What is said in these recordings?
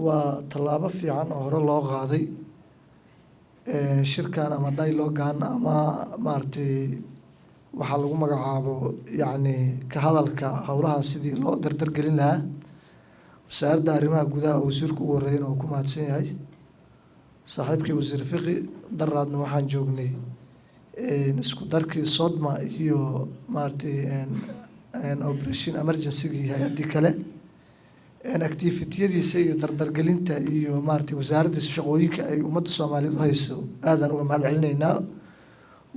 waa tallaabo fiican oo hore loo qaaday shirkan ama dialogan ama maaragtay waxaa lagu magacaabo yacni ka hadalka howlaha sidii loo dardargelin lahaa wasaaradda arrimaha gudaha oo wasiirku ugu horreeyana oo ku mahadsan yahay saaxiibkii wasiir fiqi daraadna waxaan joognay isku darkii sodma iyo maaragtay operation emergency-gii hay-addii kale activity-yadiisa iyo dardargelinta iyo maaragtay wasaaraddiisa shaqooyinka ay ummadda Soomaaliyeed u hayso aadaan uga mahad celinaynaa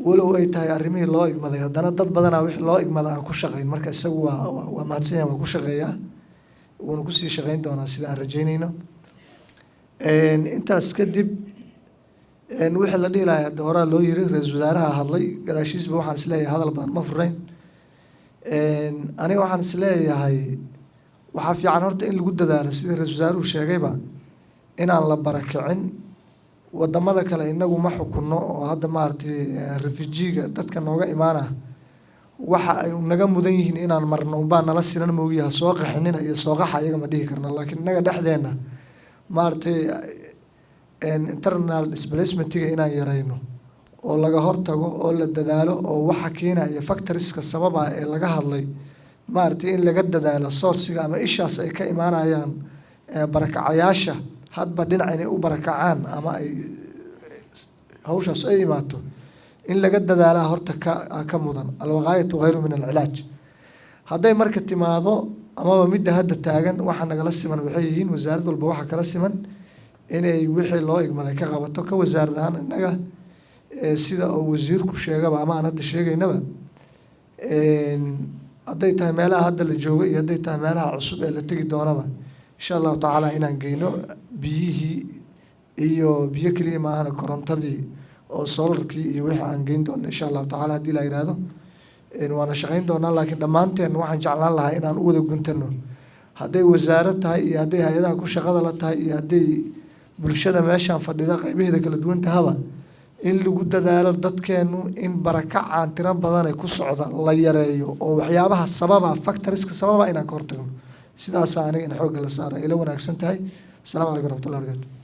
walow ay tahay arrimihii loo igmaday haddana dad badanaa wixii loo igmaday aan ku shaqayn marka isagu waa mahadsan yahay waa ku shaqeeyaa wuuna kusii shaqayn doonaa sida aan rajaynayno intaas kadib wixii la dhihi lahaa hadda horaa loo yiri ra-iisul wasaaraha hadlay gadaashiisba waxaan isleeyahay hadal badan ma furayn aniga waxaan isleeyahay waxaa fiican horta in lagu dadaalo sida ra-iisul wasaaruhu sheegayba inaan la barakicin wadamada kale inagu ma xukunno oo hadda maaragtay refujiga dadka nooga imaana waxa ay naga mudan yihiin inaan marno unbaa nala sinan moogiyaha soo qaxinina iyo soo qaxa iyaga ma dhihi karna laakiin innaga dhexdeena maaragtay internal displacementiga inaan yarayno oo laga hortago oo la dadaalo oo waxa keenaya factoriska sababa ee laga hadlay maaragtay in laga dadaalo sourciga ama ishaas ay ka imaanayaan barakacayaasha hadba dhinac inay u barakacaan ama ay hawshaas ay imaato in laga dadaalaa horta ka mudan alwaqaayatu khayru min alcilaaj hadday marka timaado amaba midda hadda taagan waxa nagala siman waxay yihiin wasaarad walba waxa kala siman inay wixii loo igmaday ka qabato ka wasaarad ahaan innaga sida uu wasiirku sheegaba ama aan hadda sheegaynaba hadday tahay meelaha hadda la joogo iyo hadday tahay meelaha cusub ee la tegi doonaba insha allahu tacaala inaan geyno biyihii iyo biyo keliya maahana korontadii oo solarkii iyo wixii aan geyn doono insha allahu tacaala haddii la yidhaahdo waana shaqayn doonaa laakiin dhammaanteen waxaan jeclaan lahaa inaan u wada guntano hadday wasaarad tahay iyo hadday hay-adaha ku shaqada la tahay iyo hadday bulshada meeshaan fadhida qaybaheeda kala duwan tahaba in lagu dadaalo dadkeenu in barakacaan tiro badan ee ku socda la yareeyo oo waxyaabaha sababa factoriska sababa inaan ka hortagno sidaasaa aniga in xoogga la saara ila wanaagsan tahay asalaamu calaykum waraxmatullahi wabarakatu